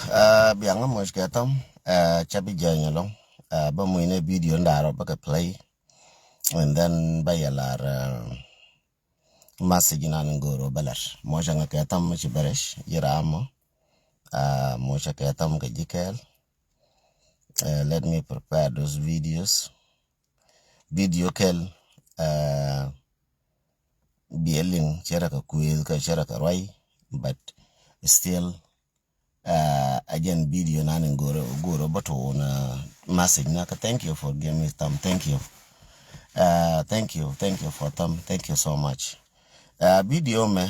biang mo skatam chabi janya long ba mo ine video ndaro ba play and then ba yalar message na ngoro balar mo janga katam mo chibaresh yiramo mo shakatam ga jikel. Let me prepare those videos video kel bieling chera ka kuil ka chera ka rai but still again video na ngoro but on message na ka thank you for giving me time. Thank you for them. Thank you so much. Video me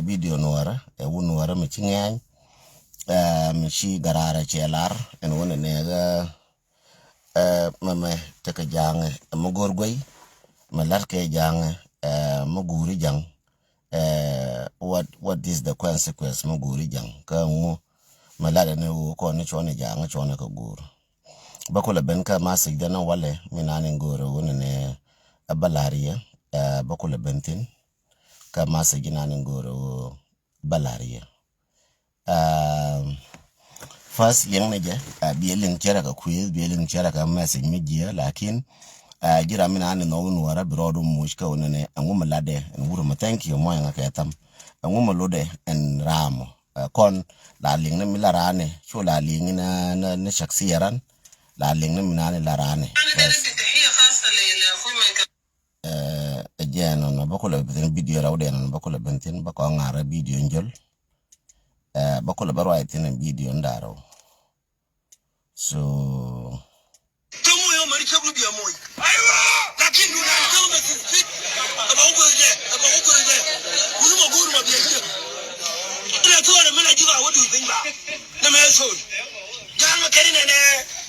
video nuara nuara me chingan me chi garara chelar en wona ne ga mama taka jang mo gorgoy me larke jang mo guri jang what is the consequence mo guri jang ka mo malada ne ko ne chone jang chone ka guru bakola benka masig dana wale minane ngoro wona ne abalaria bakola bentin ka masig nane ngoro balaria first yang neje bielin chera ka quiz bielin chera ka masig media lakin jira minane no wora brodo mushka wona ne anguma lade en wuro ma thank you mo nga katam anguma lode en ramo kon la ling ne milarane cho la ling na shaksiyaran la ling na minane la rane again on bakola video rawde on bakola bentin bako ngara video njol bakola barwa tin video ndaro so tomu yo mari chablu biya moy aywa lakin duna tomu sit aba ugorje guruma biya je ina to na mena jiga wadu binba na me so janga kerine ne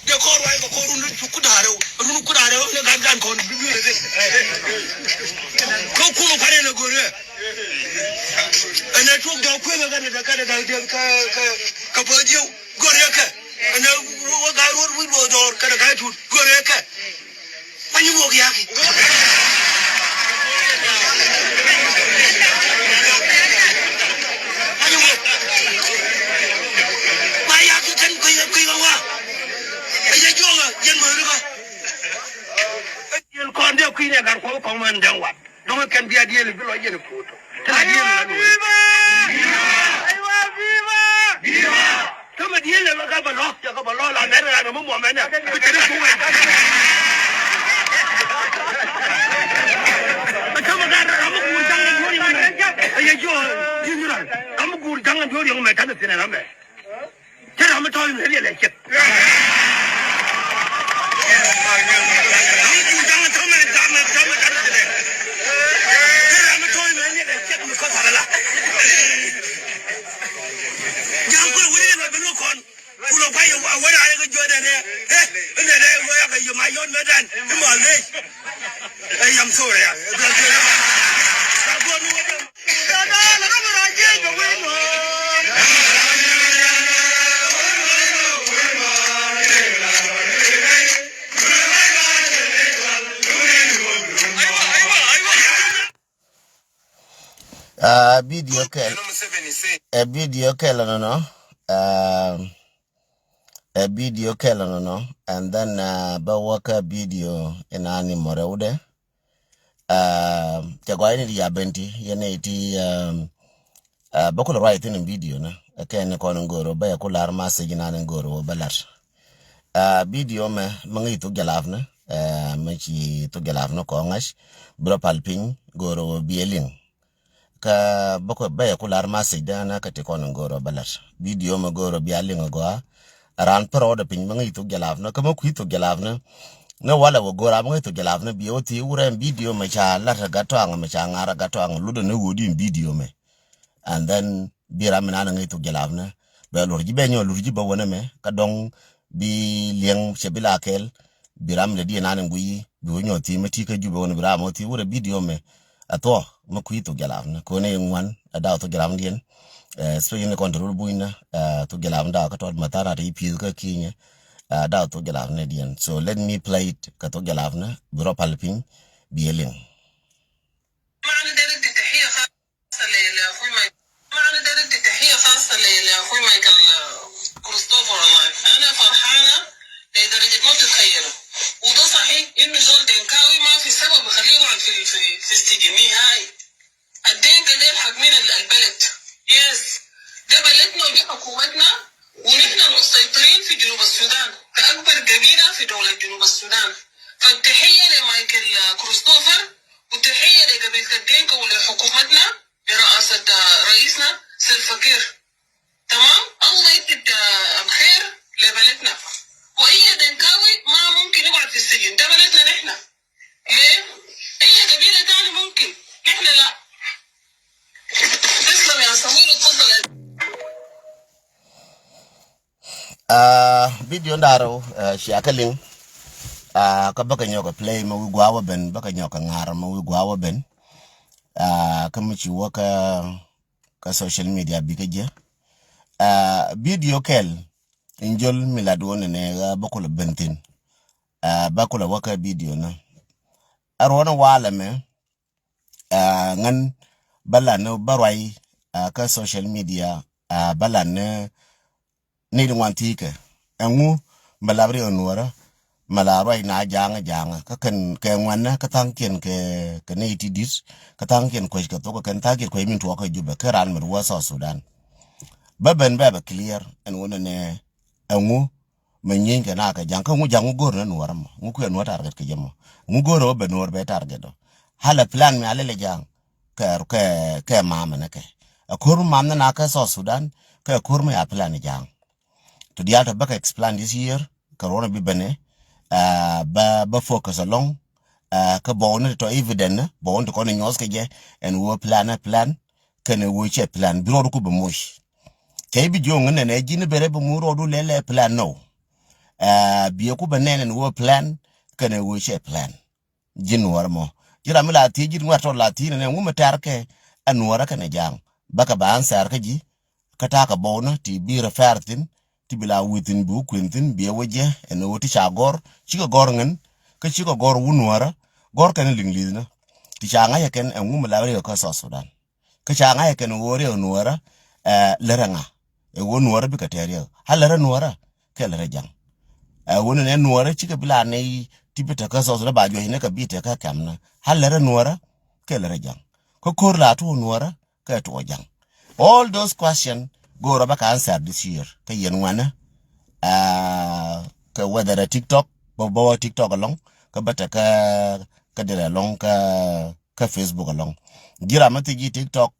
de korwa ko korundu kudare runu kudare ne gangan ko bibiyo de ko kuma kare ne gore ene to ga ko me ga da ka bojiyo gore ka ene wo ga ro wi bo dor ka da ga tu gore ka manyu mo ga ki manyu mo ma ya ki kan ko wa aye jonga yen mo ruba yen ko ande ko ine gar ko man dangwa donc kan biya diel bi lo yen photo aywa viva tama diel la ga balo la nera mo mo mena ko tere ko wa tama ga ramu ku janga jori ma aye jo yinura ramu ku janga jori ma tan sene na me tere am to ni le ke I'm sorry. Video kela no a video kela no and then ba waka video inani moreude jagwaini ya benti yene iti bakula right in video na akene kono ngoro ba yakular message nani ngoro balar video me mangi to gelafna machi to gelafna ko ngash bro palping goro bieling ka bako ba yakular message dana kate kono ngoro balar video me goro bialing go ran pro da pin mangi to gelafna kama ku to gelafna na wala wo gora mangi to gelafna bioti ura video me cha la gato ang me cha ngara gato ang ludo ne wodi video me and then bira mina ngi to gelafna ba lorji be nyo lorji ba wona me ka dong bi lieng chebila kel biram le di na ngui bi wonyo ti meti ka jube wona bira mo ti ura video me ato ma ku to gelafna ko ne ngwan ada to gelafna dien so yene control buina to gelafna da ka to matara ri pi ka kinya da to gelafna dien so let me play it ka to gelafna biro palping bieling معنا درجة تحية خاصة لأخوي معنا درجة تحية خاصة يا اخوي مايكل كريستوفر. والله انا فرحانه لدرجه ما تتخيلوا. وده صحيح انه زول دنكاوي ما في سبب يخليه يقعد في السجن نهائي. الدنكا ديل حاكمين البلد. يس ده بلدنا ودي حكومتنا، ونحن المسيطرين في جنوب السودان كأكبر قبيلة في دولة جنوب السودان. فالتحية لمايكل كريستوفر وتحية لقبيلة الدنكا ولحكومتنا برئاسة رئيسنا سلفكير. تمام؟ الله يدي الخير لبلدنا. وأي دنكاوي ما ممكن يقعد في السجن، ده بلدنا نحن. ليه؟ أي قبيلة تاني ممكن، نحن لا. تسلم يا سمير وتفضل. Video ndaro shiakalin ka baka nyoka play ma wi gwawa ben baka nyoka ngara ma wi gwawa ben ka michi waka ka social media bikaje video kel injol milado ne ga bakula bentin bakula waka video na arwana wala me ngan bala no barwai ka social media bala ne ni dingwantike engu malabri onwara malaroi na janga ka kan ke ngwana ka tankien ke ne tidis ka tankien ko ka to ka kan tagir ko min to ka juba karan mer wasa Sudan baben baba clear en wona ne engu menyin ke na ka jang ka ngu jangu gor na nwara mo ngu ku enwa target ke jamo ngu goro be nor be target do hala plan mi alele jang ke mama ne ke akur mamna na ka so Sudan ka kur me a plan jang to the alta baka explain this year corona bi bene ba focus along ka bone to evident bone to kono nyos ke je and wo plan kan wo che plan biro ku be mosh ke bi jo ngene ne jini bere be muro du lele plan no bi ku bene ne wo plan kan wo che plan jin war mo jira mila ti jir ngwato latine ne ngume tarke anwara kan jang baka ba ansar ka ji kata ka bone ti bi refertin tibila within bu quintin biya waje en woti chagor chigo gorngen ka chigo gor wunwara gor kan linglizna ti changa ya ken en wumla wari ka so Sudan ka changa ya ken wori onwara leranga e wonwara bi ka teriya halera nwara ke lera jang wonu ne nwara chigo bila ne tibita ka so Sudan ba jo ne ka bita ka kamna halera nwara ke lera jang ko korla to nwara ka to jang. All those questions go raba ka answer this year ka yen wana ka whether a TikTok bo TikTok along ka bata ka dire along ka Facebook along gira mati ji TikTok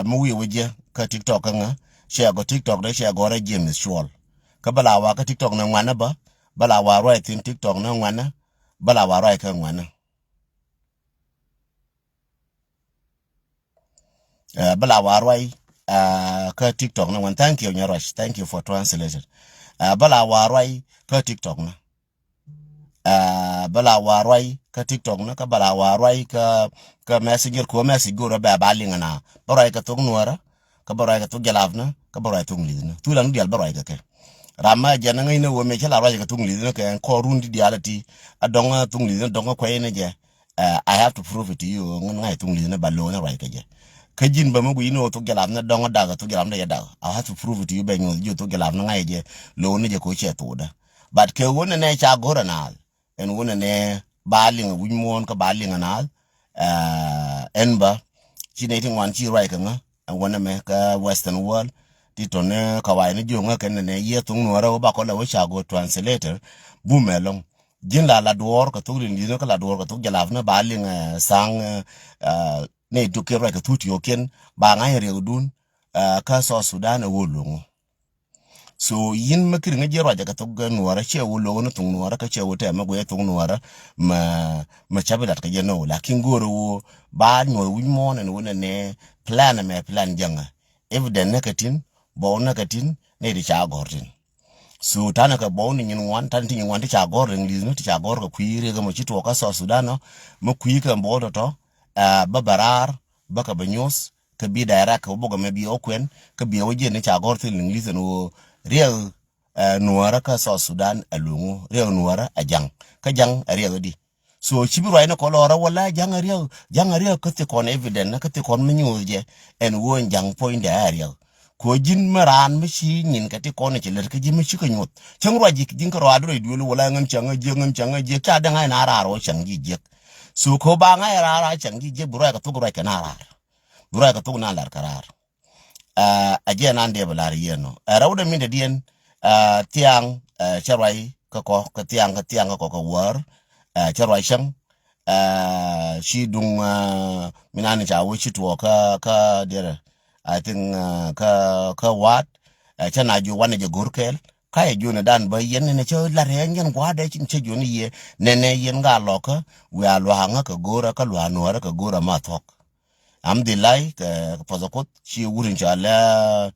mu wi wije ka TikTok nga share go TikTok da share go ra James Shwal ka bala wa ka TikTok na wana ba bala wa right in TikTok na wana bala wa right ka wana bala wa right ka TikTok na one. Thank you Nyarosh, thank you for translation. Bala warai ka TikTok na bala warai ka TikTok na ka bala warai ka messenger ko message go ba balinga na barai ka tung nuara ka barai ka tung gelavna ka barai tung lidna tulang dial barai ka ke rama jana ngai ne wo me chala barai ka tung lidna ka ko rundi dialati adonga tung lidna donga ko ene je I have to prove it to you ngai tung lidna balona rai ka je kajin ba mugu ino to gelam na donga daga to gelam na yadaga I have to prove it to you ben you to gelam na ngai je lo ne je ko che to da but ke wona ne cha gora na en wona ne baling wimon ka baling na enba chine wan chi right ka wona me ka western world ti to ne ka wa ne jo nga ken ne ye tung no ra ba ko la wa cha go translator bu melong jin la dwor ka to rin ni ka la dwor ka to gelam na baling sang ne duke ra ka tuti yoken ba nga re udun ka so Sudan wolongo so yin makir nga jero ja ka to nuara che wolongo no tung nuara ka che wote ma go tung nuara ma chabelat ka jeno lakin goro ba nyo wi mon ne wona ne plan janga evident nakatin bo nakatin ne di cha gordin so tana ka bo ni nyin wan tan tin wan ti cha gordin li no ti cha gor ka kuire ga mo chito ka so Sudan mo kuyi ka bo to babarar baka banyos ka bi daira ka boga me bi okwen ka bi waje ne cha gorti linglise no real nuara ka so Sudan alungu real nuara ajang ka jang real di so chibi roi na ko lora wala jang real ka te kon evident na ka te kon menyo je en won jang point area ko jin maran mishi nyin kati kono che ler ke jimi shi ko nyot changro ji jin ko ado dulu wala ngam changa je ka da ngai na raro changi je so ko ba ngai rara changi je bura ka to bura ka na rar bura ka to na lar karar aje nan de balar yeno rawda min de dien tiang charai ka tiang ko war charai shang shi dung minani cha wuchi to ka dere I think ka wat chana ju wana je gurkel ka ju na dan ba yen ne cho la re nyen kwa de chin che ju ni ye ne yen ga lo ka wa lo hanga ka gora ka lo anora ka gora ma thok am de lai ka pozakot shi wurin cha la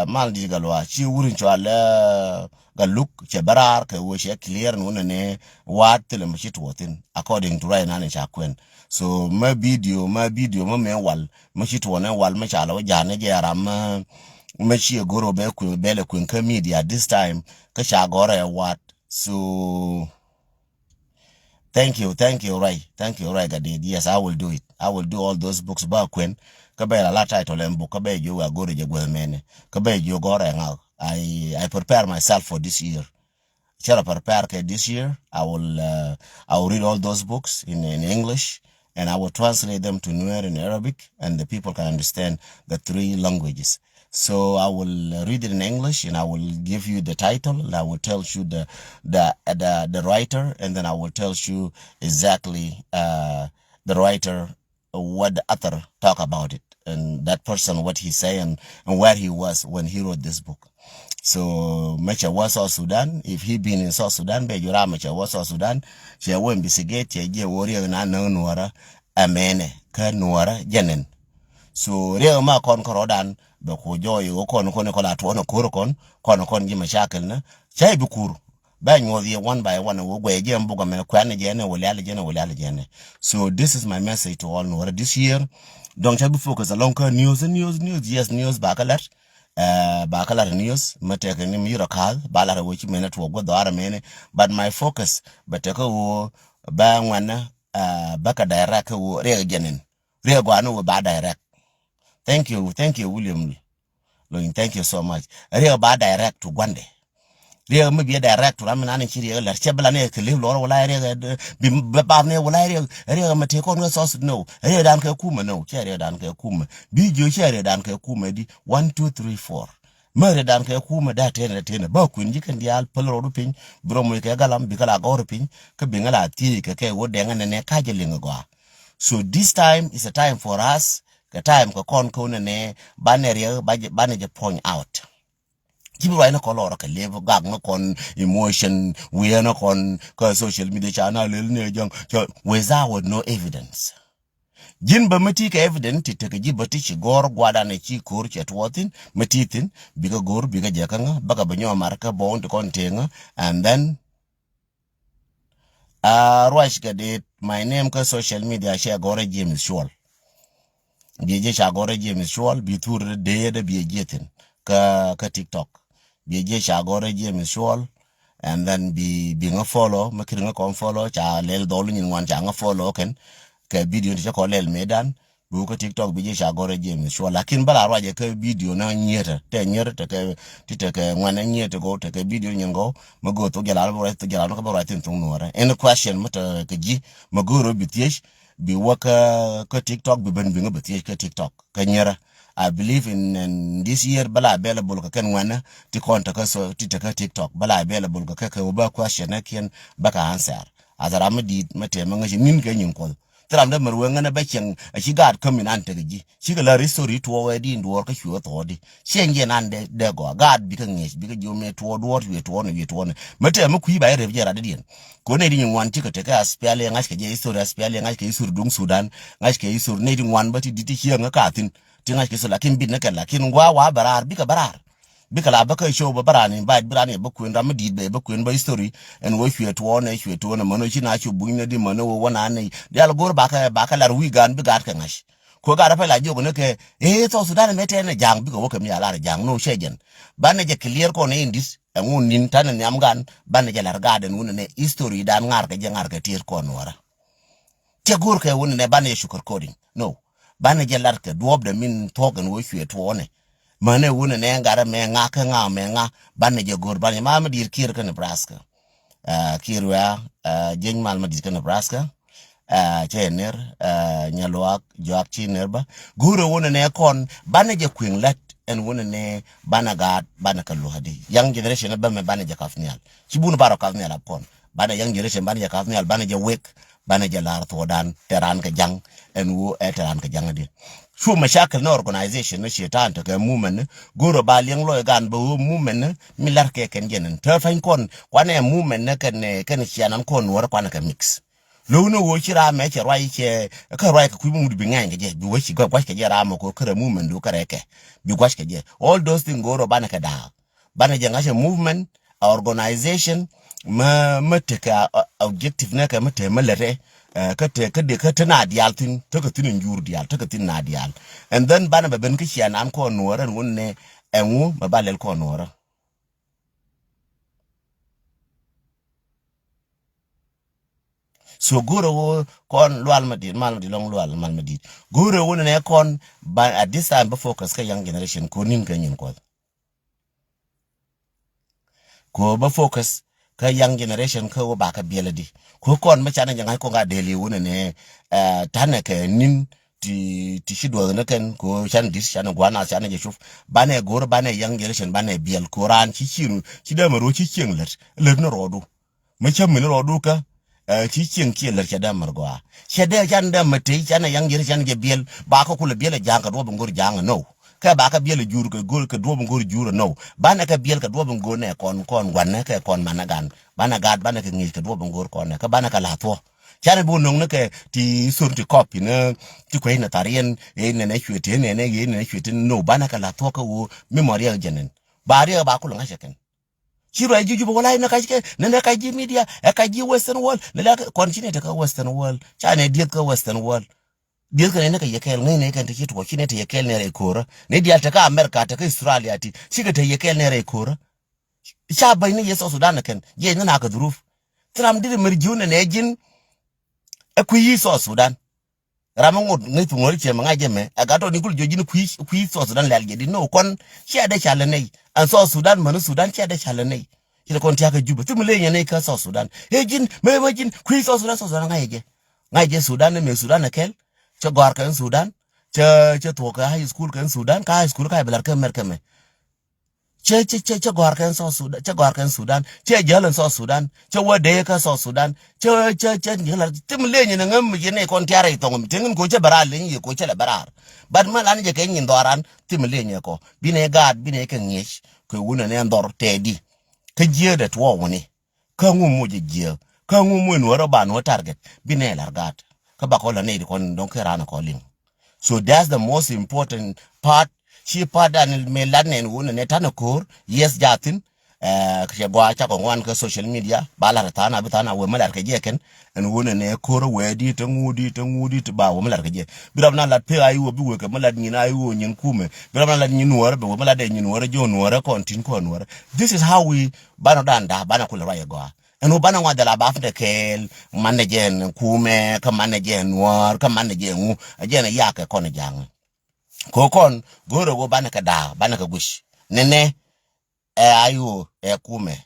mal di galwa shi wurin cha la galuk che barar ka wo she clear no ne wat le mshi to according to right na ne cha kwen so my video ma me wal mshi to ne wal ma cha la ja ne ja ram ma shi goro be ku bele ku ka media this time ka sha gore wat so thank you right gadid yes I will do it I will do all those books back when ka be la title en book ka be jo agore je gwemene ka be jo gore nga I prepare myself for this year. Shall prepare this year? I will read all those books in English and I will translate them to Nuer in Arabic and the people can understand the 3 languages. So I will read it in English and I will give you the title and I will tell you the writer and then I will tell you exactly the writer what the author talk about it and that person what he say and where he was when he wrote this book. So Mecha was South Sudan. If he been in South Sudan, be Jura Mecha was South Sudan. She won't be sigate ye warrior na no nuara amene ka nuara jenen. So real ma kon korodan be ko joy o kon ko la to no kuro kon ji mashakal na chai bukuru. Ba nyodi one by one wo gwe je mbuga me kwane jene wole jene. So this is my message to all nuara this year. Don't try to focus along news yes news bakalat. Bakalar news mateka ni mira kal balara wochi mena to go do ara mene but my focus bateka wo ba ngwana baka direct wo re genen re gwanu wo ba direct thank you William Loin thank you so much re ba direct to gwande re me be direct to ramana ni chiri la chebla ne kele lo wala re bi ba ne wala re mate ko no so no re dan ka kuma no chere dan ka kuma bi jo chere dan ka kuma di 1 2 3 4 mere dan ka kuma da tene ba kun jikan di al palo rupin bro mo ka galam bi kala go rupin ka bi ngala ti ka ke wo de ngane ka je linga go so this time is a time for us ka time ka kon ko ne banere ba ne je point out People right now color ka level gag no con emotion we are no con social media channel ne jang without no evidence jin ba mati ka evidence ti ka jibati ci gor gwada ne ci kur ci atwatin matitin biga gor biga jakanga baka banyo marka bond kon tenga and then rush ga de my name ka social media share gore James Shol bieje sha gore James Shol bi tour de biejetin ka TikTok bieje sha gore James Shol and then be nga follow makiri nga kon follow cha lel dolu nyin wan cha nga follow ken ka video ni ko lel medan bu ko TikTok bieje sha gore James Shol lakin bala raje ka video na nyeta te nyeta te tite ka ngwana nyeta go te ka video nyin go mago to gela bo to gela no ka bo ratin tung nuara any question mata ka ji magoro bitiesh bi waka ka TikTok bi ben bi nga bitiesh ka TikTok ka nyera I believe in this year bala available ka ken wana ti konta ka so ti ka TikTok bala available ka ka ba question ken baka answer azara madi mate manga nin ka nyin ko tram da marwe ngana ba ken shi gad kamin an ta gi shi ga la story to wa di ndo ka shi to di shenge nan de go gad bi kan yes bi ka jo me to do we to no mate mu ku ba re jera da din ko ne din wan ti ka te ka spiale ngash ka je story spiale ngash ka isur dung Sudan ngash ka isur ne din wan ba ti di ti nga ka tin tinga ke so lakin bin naka lakin wa barar bika la baka show ba barani ba birani ba ku ndam di ba ku ba history en wo hwet na mano china chu bunya di mano wo wana ne dial gor baka lar wi gan bi gat ka ngash ko ga da fa la jogo ne ke so Sudan mete ne jang bika wo ka mi ala jang no shegen ba ne je clear ko ne indis en nin tan ne am gan ba ne je lar gaden won ne history dan ngar ka tir ko nora te gor ka won ne ba ne sugar coding no bana jelar ka duob da min token wo hwet wone mane wune ne ngara me nga ka nga me nga bane je gor bane ma dir kir ka Nebraska kirwa jeng mal ma dir ka Nebraska chener nyalwak joak chinerba guro wune ne kon bane je kwinglet en wune ne bana gad bana kaluhadi young generation ba me bane je kafnial chibun baro kafnial apon bana young generation bane je kafnial bane je wek bane je lar thodan teran ka jang en wo teran ka jang di shu mashakil na organization na shetan to ka movement guro ba liang loy gan ba movement milar ke ken jenen ter fain kon kwane movement na ken chianan kon wor kwana ka mix lo no wo chira me che rwai che ka rwai ka kuimu bi ngai je bi wo chi gwa ke jara mo ko kare movement do kare ke bi gwa ke je all those things go ro bana ka da bana je ngashe movement organization ma te ka objective na ka ma te malere ka te ka de ka tana dial tin to ka tin njur dial to ka tin na dial and then bana ba ben ka chian an ko nuora wonne enwu ma balel ko nuora so goro wo kon lual madid mal madid long lual mal madid goro wo ne kon ba at this time be focus ka young generation ko nin ka nyin ko ba focus ka young generation ka wo ba ka bieladi ko kon ma chana jangai ko ga deli wo ne tane ka nin ti shidwa ne ken ko chan dis chan gwana chan je shuf bane goro bane young generation bane biel koran chi chiru chi da maro chi chenglet le no rodu ma cham ne rodu ka chi cheng chi ler chada margoa chada chan da mate chan yang jere chan ge biel ba ko kula biel jang ka do ngor jang no ka ba ka biel jur ka gol ka do ngor jur no bana ka biel ka do ngor ne kon gwanne ka kon managan bana gad bana ka ngi ka do ngor kon ka bana ka la to chan bu nong ne ka ti sur ti copy ne ti ko ina tarien ne chwete ne chwete no bana ka la to ka wo memoria jenen ba ri ba kula ngashaken chiro ai juju bola ina kajike nene kaji media e kaji western world nele continue ka western world chane diet ka western world diet ka nene ka yekel ngene kan te kitu chine te yekel ne rekora ne dial ta ka america ta ka australia ti shiga te yekel ne rekora cha bai ne yeso sudan kan ye na ka duruf tram dire merjuna ne jin e ku yi so sudan ramangot ngai tu ngori che manga jeme agato ni kul jojin ku yi so sudan lal gedi no kon che da chale nei an so sudan manu sudan che da chale nei kile kon tiaka juba tumule nyane ka so sudan ejin me majin ku yi so sudan ngai je sudan me sudan kel che gor kan sudan che to ka high school kan sudan ka high school ka belar ka merkame che gor kan so sudan che gor kan sudan che jalan so sudan che wade ka so sudan che ngala tumule nyane ngam yene kon tiara to ngam tengin ko che baral ni ko che la barar bad malan je ken ndoran tumule nye ko bine gad bine kan nyish ko wuna ne ndor tedi ka jie da tuwa wani ka ngu mu jie ka ngu mu no ba no target bine largat ka ba ko la ne kon don ka rana ko lim so that's the most important part she part and me lanen wona ne tanakor yes jatin ka gwa cha ko wan ka social media bala ta na bitana we malar ka je ken en wona ne kor we di ta ngudi to ba we malar ka je birab na lat pe ayu bi we ka malad ni na ayu nyin kume birab na lat nyin wor be we malad nyin wor jo wor kontin ko wor this is how we bana danda bana kula raya gwa eno bana ngwa dala ba fde kel managen kume ka managen wor ka managen ajena yake kon jang kokon goro go bana ka da bana ka gush nene ayu kume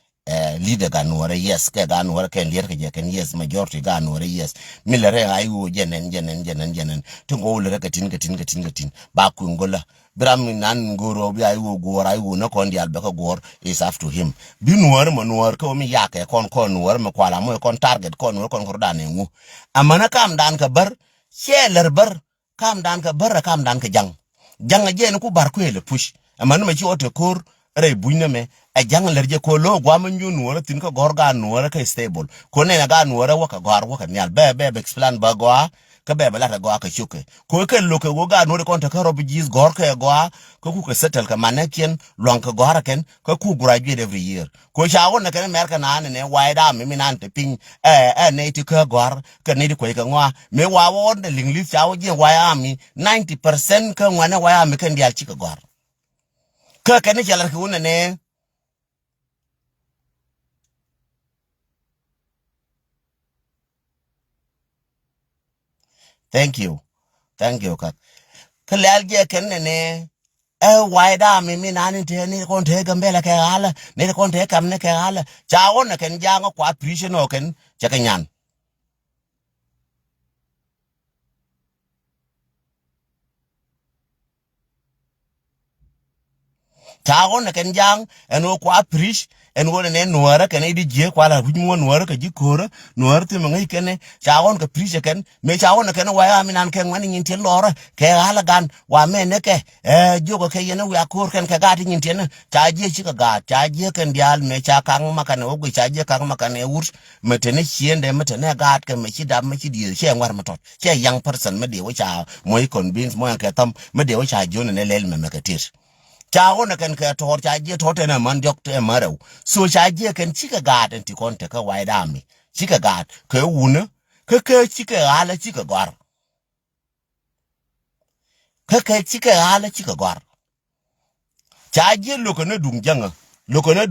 leader ganwore yes ke ganwore ken lier ke ken yes majority ganwore yes milere ayu jenen tungo ulere ka tin ba ku ngola bram nan goro bi ayu gora ayu na kon dial be ka gor is after him bi nuor mo nuor ko mi yake kon nuor me kwala mo kon target kon nuor kon gordane ngu amana kam dan ka bar sheler bar kam dan ka bar kam dan ka jang je ku bar ku ele push amana me chi ote kor re buina me a jang lerje ko lo gwa manju nuora tin ko gorga nuora ka stable ko ne ga nuora wa ka gor wa ka nyal be explain ba gwa ka be la ta gwa ka chuke ko ke lo ke go ga nuora kon ta ka rob jis gor ka gwa ko ku ka settle ka maneken lon ka gora ken ko ku graduate every year ko sha won na ken america na ne wai da mi nan te pin ne ti ka gor ka ne di ko ka ngwa me wa won de lingli sha wo je wai ami 90% ka ngwana wai ami kan dial chi ka gor ka ken chala ku ne. Thank you ka kalal je ken ne why da mi nani te ni kon te gambela ke ala ni kon te kam ne ke ala cha on na ken jang ko appreciate no ken cha kenyan cha on na ken jang eno ko appreciate en wona ne nuara ken idi je kwa la hujmo nuara ka jikora nuara te ngai ken cha on ka appreciate ken me cha on na ken wa mi nan ken ngani ntin lora ke ala gan wa me ne ke jogo ke yene wa kor ken ka gati ntin cha je chi ka ga cha je ken dial me cha kang makane ogu cha je kang makane ur metene chiende metene gat ke me chi dam me chi di che ngwar matot che young person me de wa cha moy convince mo ka tam me de wa cha jone ne lel me ka tir cha ona kan ka tor cha je to tena man jok te maro so cha je kan chika gad anti konte ka wai dami chika gad ka una ka chika ala chika gar ka chika ala chika gar cha je lokona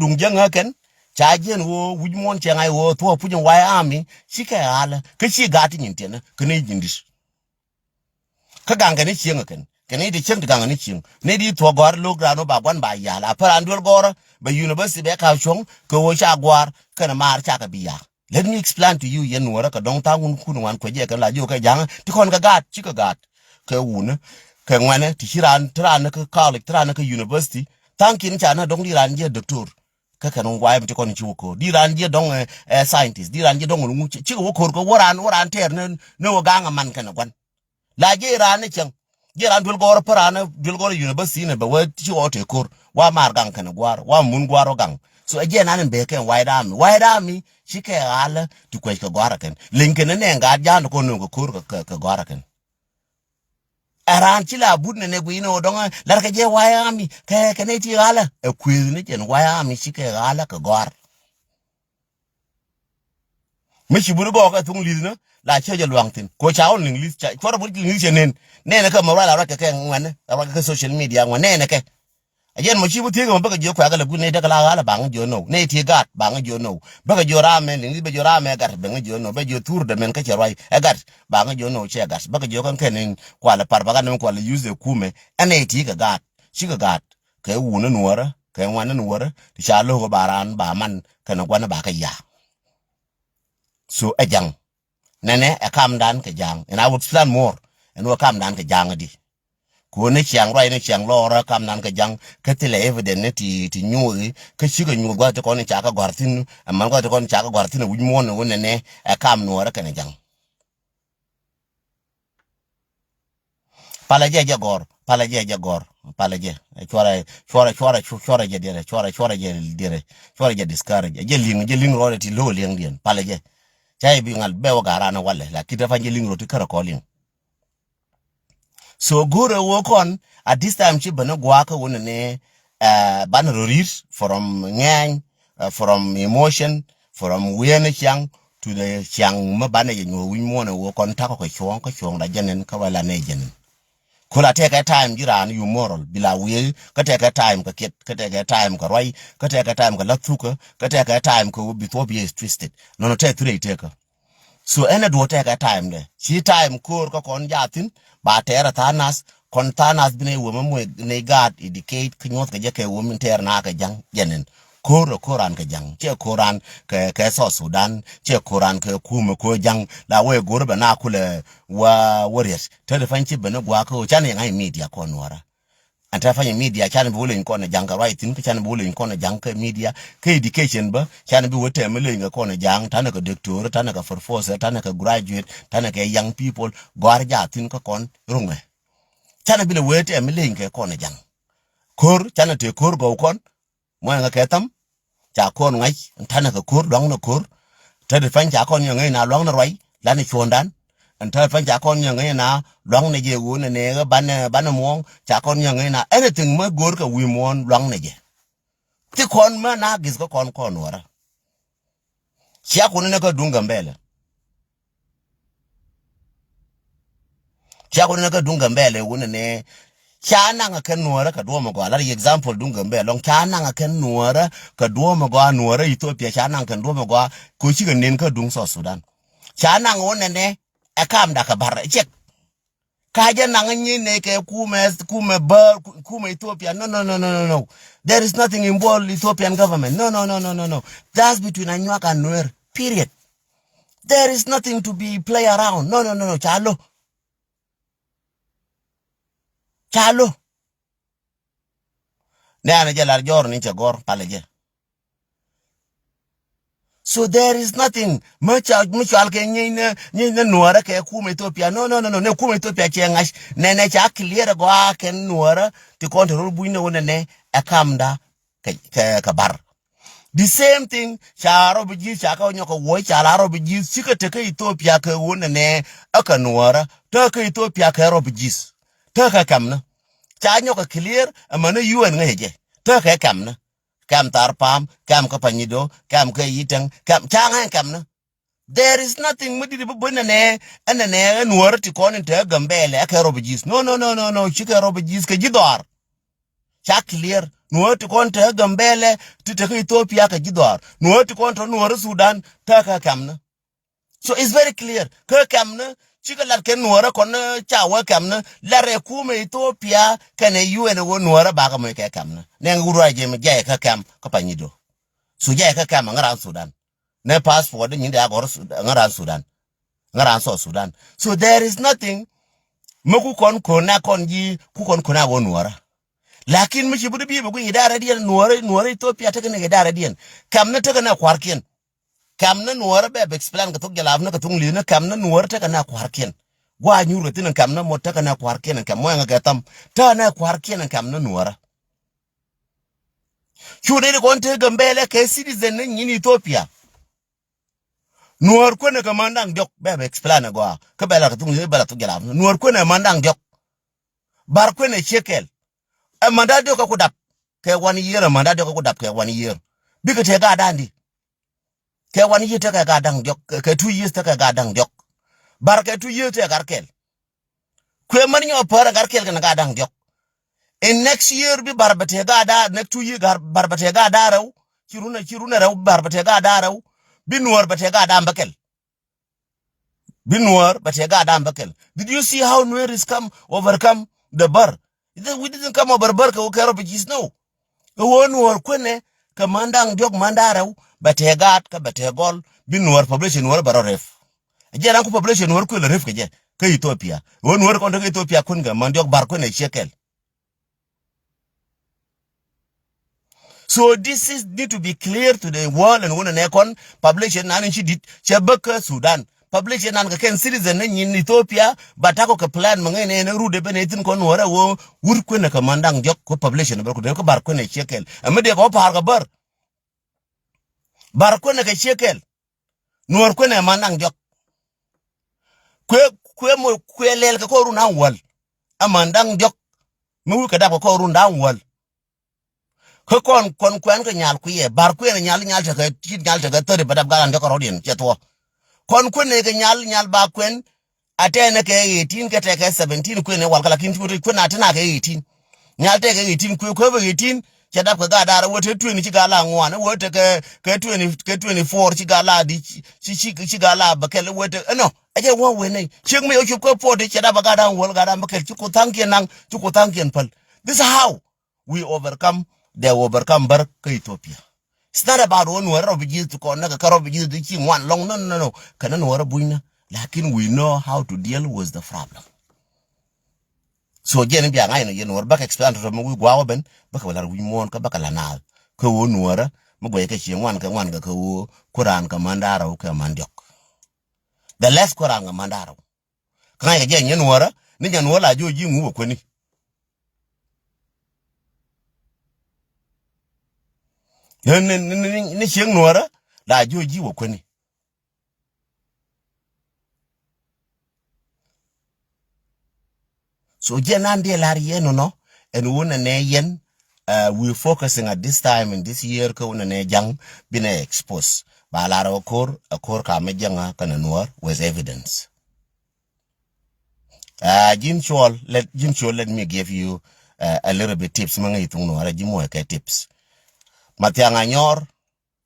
dung janga kan cha je wo wujmon che ngai wo to pujin wai ami chika ala ka chi gad nyin tena ka ne jindis ka ganga ne chienga kan kene di chen ganga ni ching ne di to gor lo grano ba gwan ba ya la par andol gor ba university be ka chong ko wo cha gwar kana mar cha ka biya let me explain to you yen wora ka dong ta un kun wan ko je ka la jo ka jang ti kon ka gat chi ka gat ka un ka ngwane ti hiran tran ka college tran ka university tankin cha na dong di ran je doctor ka kan ngwa ti kon chi ko di ran je dong scientist di ran je dong ngu chi ko ko woran ter ne wo ganga man kana gwan la je ran ne chang Geran dul gor parana dul gor university ne ba wa ti o te kor wa mar gang kan gwar wa mun gwaro gang so again anan be ken wide army shike ala ti ko ka gwara ken linken ne nga jan ko no ko kor ka gwara ken aran ti la bud ne gu ino donga lar ka je wide army ka ne ti ala e kwiz ne ken wide army shike ala ka gwar mishi buru bo ka tung lidna la cheje luangtin ko chaon ning list cha fora bur ning chenen ne ka mawala ra ka ngwane ra ka social media ngwane ne ke ajen mo chibu tigo ba ka jo kwa ga la bune da ka la bang jo no ne ti gat bang jo no ba ka jo ra me ning be jo ra me gat bang jo no be jo tur de men ka cherwai e gat bang jo no che gat ba ka jo kan ken kwa la par ba ga no kwa la use kume ane ti ka gat shi ka gat ka wuna nuora ka ngwana nuora ti cha lo go baran ba man kana gwana ba ka ya so ajang nene a calm down ka jang and I would plan more and we calm down ka jang di ko ne chiang roi ne chiang lora calm down ka jang ka tele evident ti nyu ka chi ka nyu gwa to ko ne cha ka gwartin man gwa to ko ne cha ka gwartin wu mo no ne a calm no ra ka ne jang palaje jagor chora je dire chora je discourage je ling ro ti lo ling dien palaje chai bi ngal bewo garana wale la kita fanje lingro ti kara calling so gore wo kon at this time chi bana gwa ka wona ne ban rorir from ngang from emotion from wena chang to the chang ma bana ye nyo wi mo ne wo kon ta ko chong da jenen ka wala ne jenen kula take time jiran you moral bila wi ka take time ka ket ka take time ka roi ka take time ka lathuka ka take time ko before be twisted no take three take so ene do take time de si time kor ko kon jatin ba tera tanas kon tanas bine wo mo ne gad indicate knyot ka je ke wo min ter na ka jang jenen koran ka jang che koran ka so Sudan che koran ka kuma ko jang la we gorba na kula wa warriors te da fanci bana gwa ko chane ngai media ko nwara anta fanya media chane bi wolin ko na jang ka right tin ka chane bi wolin ko na jang ka media ka education ba chane bi wote melin ko na jang tana ka doctor tana ka professor tana ka graduate tana ka young people gwar ja tin ka kon runge chane bi le wote melin ko na jang kor chane te kor go kon mo nga ketam cha kon ngai tana ka kor dong na kor te de fan cha kon ngai na long na roi la ni chondan an te fan cha kon ngai na long na je wo ne ga ban mo cha kon ngai na anything ma gor ka wi mon long na je ti kon ma na gis ko kon wara sia kon ne ka dunga mbele sia kon ne ka dunga mbele wo ne chana nga ken nuora ka duoma go ala example dunga mbe long chana nga ken nuora ka duoma go nuora Ethiopia chana nga duoma go ko chi nen ka dung so Sudan chana nga wona ne e kam da ka bar check Kaja nanganyi ne ke kume Ethiopia. No. There is nothing involved Ethiopian government. No. That's between Anyuak and Nuer. Period. There is nothing to be play around. No. Chalo. Nana jalar jor ni chagor paleje. So there is nothing much alke nyina nuara ke kume Ethiopia. No. Ne kume Ethiopia chengash. Ne cha clear go ken nuara ti control buine wonene akamda ke bar. The same thing charo biji chaka nyoko wo chalaro biji sika teke Ethiopia ke wonene aka nuara teke Ethiopia ke robijis. Teke kamna. Cha nyoko clear amana UN ngeje. Teke kamna. Kam tarpam, kam kapanyido, kam ke yitang, kam changa kamna. There is nothing mudi bunane anane nuar ti konin te gambele aka robijis. No. Chika robijis ke jidor. Cha clear. Nuar ti kon te gambele ti te Ethiopia ke jidor. Nuar ti kon to nuar Sudan ta kamna. So it's very clear. Ke kamna chika lar ken nuara kon chawa kamna lare kume Ethiopia kane UN wo nuara baga mo ke kamna. Ne nguru aje me jaye ka kam ka panyido. So jaye ka kam ngara Sudan. Ne passport ni nda agor ngara Sudan. Ngara so Sudan. So there is nothing muku kon kona konji ku kon kona wo nuara. Lakin mishi budu bi bugu idara diyan nuara Ethiopia ta kane idara diyan. Kamna ta kana kwarkien. Kamna nuara be explain ka tugya lavna ka tungli na kamna nuara ta kana kwarkien. Gwa nyuru tin kamna mo ta kana kwarkien kam mo nga gatam ta na kwarkien kamna nuara. Chude de konte gambele ke citizen ni Ethiopia. Nuar ko na kamandang jok be explain gwa ka bela ka tungli bela tugya lavna. Nuar ko na mandang jok. Bar ko na shekel. E mandado ka kudap ke 1 year mandado ka kudap ke 1 year. Bika te ga dandi. Ke 1 year te ka gadang jok ke 2 years te ka gadang jok. Bar ke 2 years te garkel. Kwe mani nyo para garkel kana gadang jok. In next year bi barbate gada next 2 year barbate gada raw chiruna raw barbate gada raw binwar bate gada ambakel. Binwar bate gada ambakel. Did you see how Nuer is overcome the bar? We didn't come over bar ka ukero bijis no. Won war kwene ka mandang jok mandaraw bate gad ka bate gol binwar population war baro ref. Jera ku population war ku le ref ke ka Ethiopia. Won war kon ka Ethiopia kun ga mandok bar kwene shekel. So this is need to be clear to the world and one ekon population nan chi dit chebeka Sudan. Population nan ka ken citizen in Ethiopia batako ka plan mangene ne rude benetin kon wora wo wur kwene ka mandang jok ko population bar ko bar kwene shekel. Amede ko par ga bar kwene ka shekel. Nuor kwene mandang jok. Kwe mo kwelel ka ko runa wal. Amandang jok. Mu ka da ko runa wal. Ko kon kwen ka nyal kuye bar kwene nyal ta ka tori badab galan de ko rodin chetwo. Kon kwene ka nyal ba kwen atene ke 18 ke te ke 17 kwene wal kala kin kwene atena ke 18. Nyal te ke 18 ko 18 chedap ka gadara wote 20 ci gala ngwana wote ke 24 ci gala di ci gala bakel wote no aje wo wene chig me yo ko pode chedap gada wol gada bakel ci ko tankien pal. This is how we overcome bar ka Ethiopia. It's not about one where robijis to ko na ka robijis di ci one long no kana no wara buina lakin we know how to deal with the problem. So jen bi anga yen wor bak explain to mo gwa ben bak wala wi mon ka bak la na ko wo nuora mo goye ka chi wan ga ko Quran ka mandara o ka mandiok. The less Quran ga mandara. Kan ga jen nuora ni jan wala joji mu ko ni. Ni chi nuora la joji wo ko ni. So jenande lari no and wona ne yen we focusing at this time in this year ko wona ne jang bina expose ba la ro kor ka me janga kana noir with evidence. Let me give you a little bit tips mangi tung noir jimo ke tips. Matianga nyor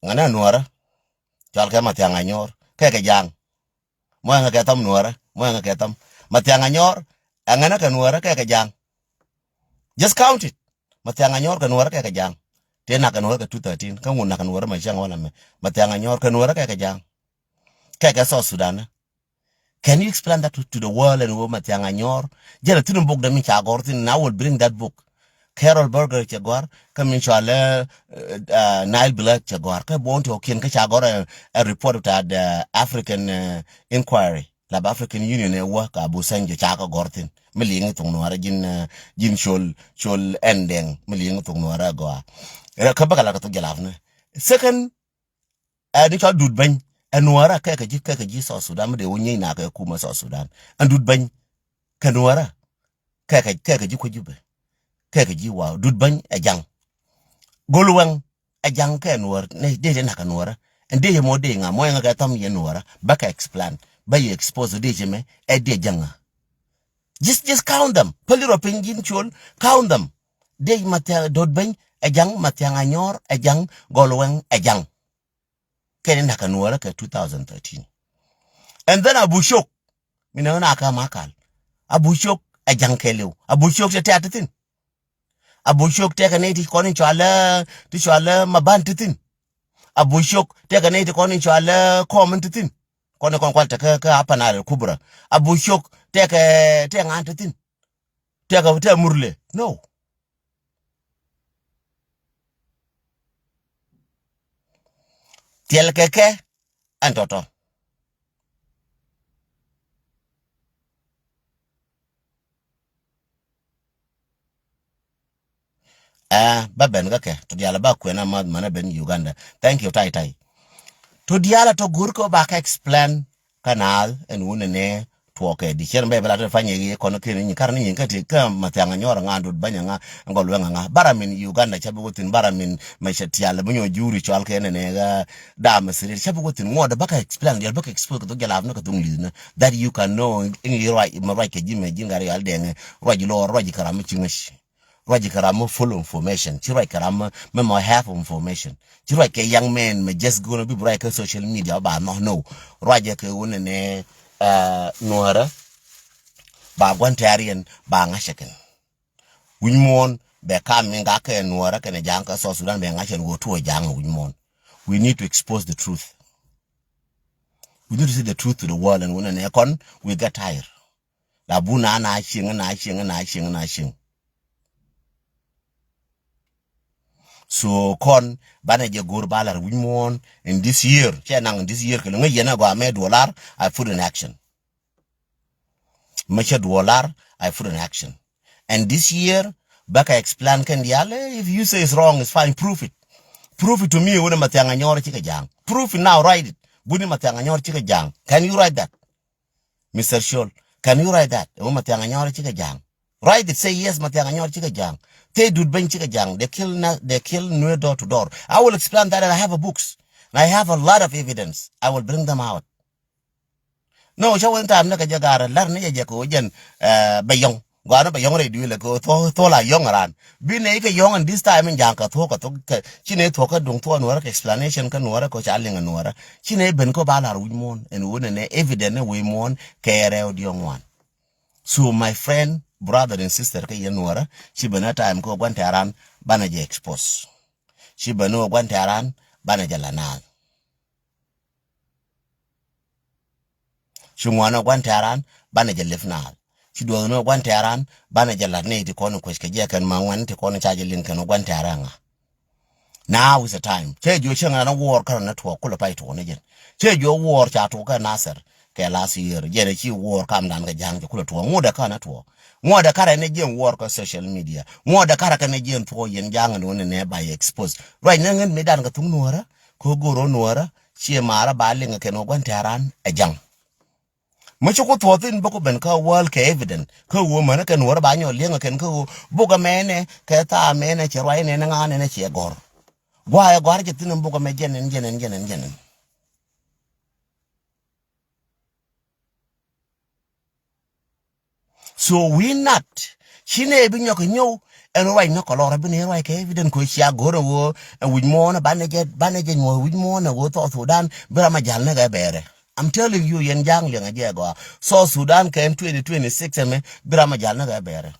ngana noir chal ke matianga nyor ke jang mo nga ke tam noir mo nga ke tam matianga nyor angana kan wara ka jang. Just count it. Matianga nyor kan wara ka jang. Tena kan wara ka 213 kan wona kan wara ma jang wala me. Matianga nyor kan wara ka jang. Ka South Sudan. Can you explain that to the world and woman Matianga nyor? Jela tinum book da min cha gortin, I will bring that book. Carol Berger Chagwar, come in Chale, Nile Black Chagwar, come born to Kin Kachagor, a report at the African Inquiry, Lab African Union, a work Abu Sanjo Chaka Gortin, Milling to Noara Jin Shol ending, Milling to Noara Goa. Kabaka to Galavne. Second, I think I'll do bang, and Noara Kaka South Sudan, the Unye Naka Kuma South Sudan, and do bang, Kanuara, Kaka Jukujube. Kaka jiwa dudbany a jang goluwang a jang ka nuar ne de na kanwara and de mo de nga mo nga tam ye nuara baka explain ba you expose de me e de janga just count them poliro pengin chol count them de mata dudbany a jang matianga nyor a jang goluwang a jang ken na kanwara ka 2013 and then abushok mina na aka makal abushok a jang kelew abushok te atatin Abushok take a native calling Chala to Chala Mabantitin. Abushok take a native calling Chala commentatin. Konakonquataka Apanal Kubra. Abushok take a antitin. Take a murle. No. Tielkeke and Toto. Baben gake to diala ba kwena mad mana ben Uganda. Thank you tai tai. To diala to gurko ba ka explain canal and wunene to okay di chen be bela to fanye ye kono kini ni karni ni kati ka matanga nyora ngandu banya nga ngolwe nga baramin Uganda chabu gutin baramin mashatiala bunyo juri chwal kene ne ga da masiri chabu gutin ngoda ba ka explain diala ba ka explain to gela afna ka tunglizna that you can know in your right my right ke jime jingari aldenge roji lo roji karama chingashi Raji Karamo full information. Chirai Karama memo half information. Chirai ke young man me just gonna be break social media ba no. Raji ke wonene Noara ba Guantarian ba ngashaken. Winmon be coming gaka Noara can a janka so Sudan be ngashan go to a jang winmon. We need to expose the truth. We need to see the truth to the world and when an econ we get tired. La buna na shing. So kon banaje gurbalar wimon in this year chenang this year kelunga yena go ame $, I put in action much $, I put in action and this year baka explain kan diale if you say it's wrong it's fine prove it to me wona matanga nyore chika jang prove it now write it buni matanga nyore chika jang can you write that Mr. Shol can you write that wona matanga nyore chika jang write it say yes matanga nyore chika jang they do jang. They kill Nue door to door. I will explain that and I have books. And I have a lot of evidence. I will bring them out. No, so one time naka jagara learn ya jako jen bayong. Gwana bayong radio le ko to young ran. Bi ne ka young and this time in janka to chine to ka dung to anwara explanation kan wara ko chaling anwara. Chine ben ko balar wimon and wona evidence wimon kere odiong one. So my friend, brother and sister ke yenwara, shibana time ko Guantaran banaje expose. Shibano Guantaran banaje lanal. Shungwana Guantaran banaje lifnal. Shidono Guantaran banaje lane to kono kweshkeje kan mangwan to kono charge linkan Guantaranga. Now is the time. Che jo changa na war kan na to kula pai to ne jen. Che jo war cha to ka nasser. Last year, jere chi war kam dan ga jang kula to ngoda kana to ngoda kara ne jen war ko social media ngoda kara kana jen to yen jang no ne by expose right ngen me dan ga tung nuara ko goro nuara chi mara ba linga ke no Guantaran a jang macho ko to tin bako ben ka wal ke evident ko wo mana ke nuara ba nyo linga ken ko buga mene ke ta mene chi right ne nga ne chi gor gwa gwa ke tin buga me jenen So we not. Chine binyo kinyo and right no color been like evident ko sia goro wo and with more banaje mo with more na wo to Sudan bra majal na ga bere I'm telling you, yen jang liang ajago. So Sudan can 2026 eme birama jalna ga bere.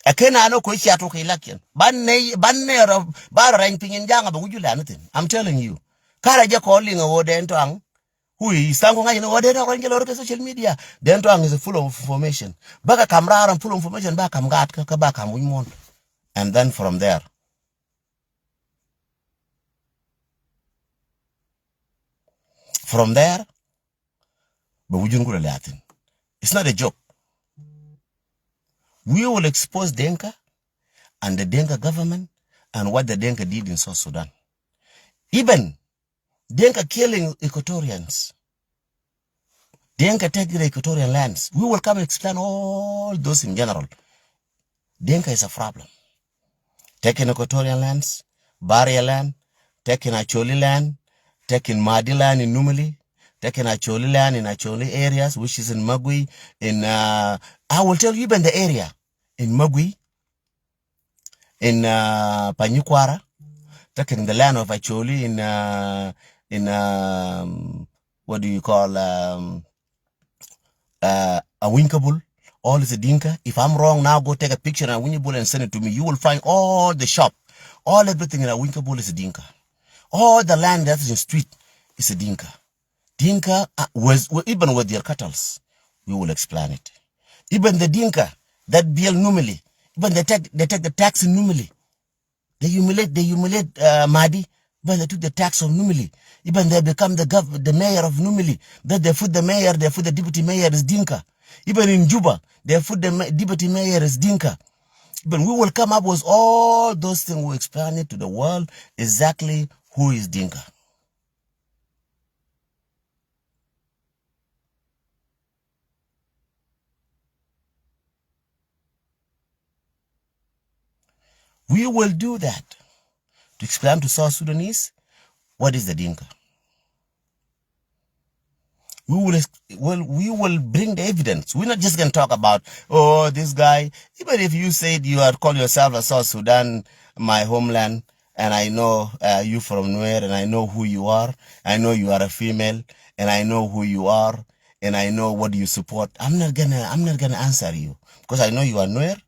Akena no ko chiatu ke lakin. Banne ro bar ran pinin jang ba wujula natin. I'm telling you. Kara je ko linga wo den to ang. Hui sango ngai no wo den ko ngelo social media. Den to ang is full of information. Baka kamra ran full of information ba kam gat ka ba kam wimon. And then from there but we don't go Latin. It's not a joke. We will expose Denka and the Denka government and what the Denka did in South Sudan. Even Denka killing Equatorians. Denka taking the Equatorian lands. We will come and explain all those in general. Denka is a problem. Taking Equatorian lands, Barrier land, taking Acholi land, taking Madi land in Numili, taking Acholi land in Acholi areas, which is in Magui, I will tell you even the area, in Magui, in Panyukwara, taking the land of Acholi in what do you call, Awinkabul, all is a Dinka. If I'm wrong now, go take a picture of Awinkabul and send it to me. You will find all the shop, everything in Awinkabul is a Dinka. All the land that's in the street is a Dinka. Dinka was even with their cattle. We will explain it. Even the Dinka that build Numili, even they take the tax in Numili. They humiliate Mahdi, but they took the tax of Numili. Even they become the mayor of Numili. Then they put the mayor, they put the deputy mayor as Dinka. Even in Juba, they put the deputy mayor as Dinka. But we will come up with all those things. We explain it to the world exactly who is Dinka. We will do that to explain to South Sudanese what is the Dinka. We will bring the evidence. We're not just going to talk about, oh, this guy. Even if you said you are call yourself a South Sudan, my homeland, and I know you from Nuer, and I know who you are. I know you are a female, and I know who you are, and I know what you support. I'm not gonna answer you because I know you are Nuer,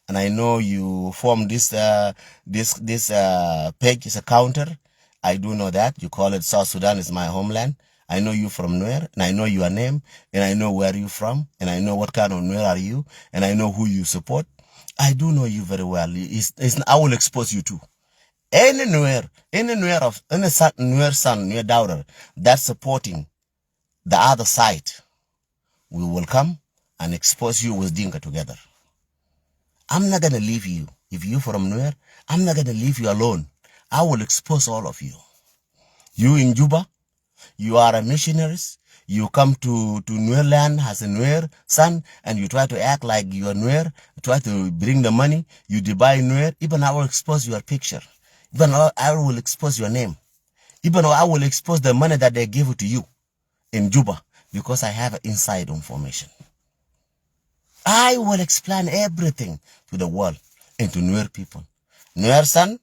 and I know you form this page is a counter. I do know that you call it South Sudan is my homeland. I know you from Nuer, and I know your name, and I know where you from, and I know what kind of Nuer are you, and I know who you support. I do know you very well. I will expose you to any Nuer son, Nuer daughter that's supporting the other side. We will come and expose you with Dinka together. I'm not gonna leave you. If you from Nuer, I'm not gonna leave you alone. I will expose all of you. You in Juba, you are a missionaries. You come to Nuer land as a Nuer son, and you try to act like you are Nuer, try to bring the money, you buy Nuer. Even I will expose your picture. Even I will expose your name. Even I will expose the money that they give to you in Juba, because I have inside information. I will explain everything to the world and to Nuer people. Nuer son,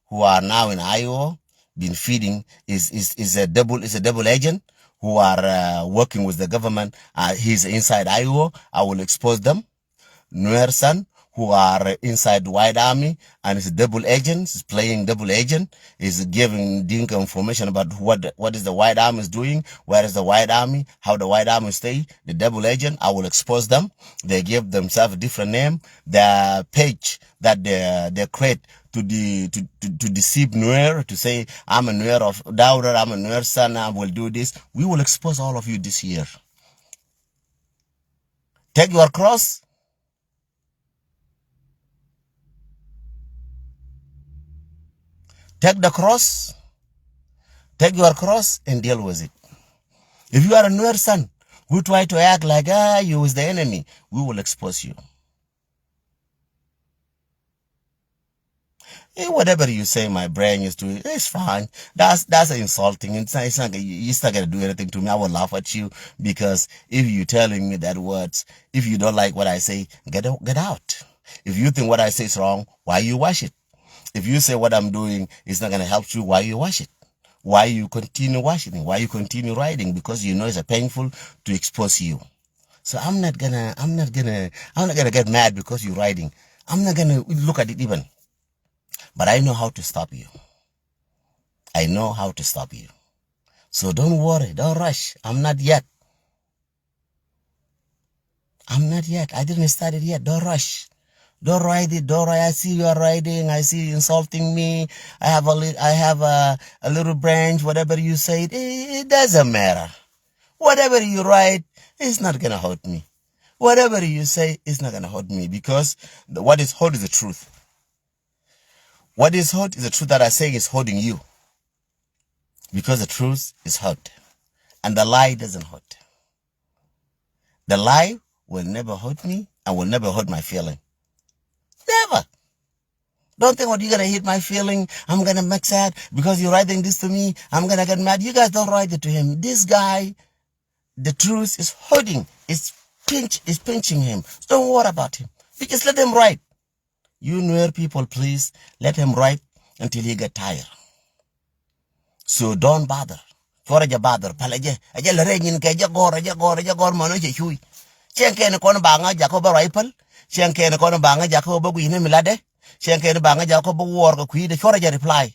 who are now in Iowa, been feeding is a double agent who are working with the government. He's inside Iowa. I will expose them. Nuer son, who are inside the White Army and is double agent, is playing double agent, is giving Dinka information about what is the White Army is doing, where is the White Army, how the White Army stay. The double agent, I will expose them. They give themselves a different name. The page that they create to deceive Nuer, to say, I'm a Nuer of daughter, I'm a Nuer son, I will do this. We will expose all of you this year. Take your cross. Take the cross. Take your cross and deal with it. If you are a Nuer son who try to act like, you is the enemy, we will expose you. Whatever you say, my brain is doing, it's fine. That's insulting. It's not gonna do anything to me. I will laugh at you, because if you're telling me that words, if you don't like what I say, get out. If you think what I say is wrong, why you watch it? If you say what I'm doing is not gonna help you, why you watch it? why you continue watching, why you continue writing, because you know it's painful to expose you. So I'm not gonna get mad because you're writing. I'm not gonna look at it even. But I know how to stop you. I know how to stop you. So don't worry, don't rush. I'm not yet. I didn't start it yet. Don't rush. Don't write it. Don't write. I see you are writing. I see you insulting me. I have a little branch. Whatever you say, it doesn't matter. Whatever you write, it's not gonna hurt me. Whatever you say, it's not gonna hurt me, because what is hurt is the truth. What is hurt is the truth that I say is hurting you, because the truth is hurt, and the lie doesn't hurt. The lie will never hurt me and will never hurt my feeling. Never. Don't think, you're gonna hit my feeling. I'm gonna make sad because you're writing this to me. I'm gonna get mad. You guys don't write it to him. This guy, the truth is hurting. It's pinching him. Don't worry about him. You just let him write. You Nuer people, please let him write until he get tired. So don't bother. Foraja bother. Palaje. Aja lereñin ke jagor mano che chui. Chen ke ne kono banga jako ba rifle. Chen ke ne kono banga jako ba guine milade. Chen ke ne banga jako ba war ko kui de foraja reply.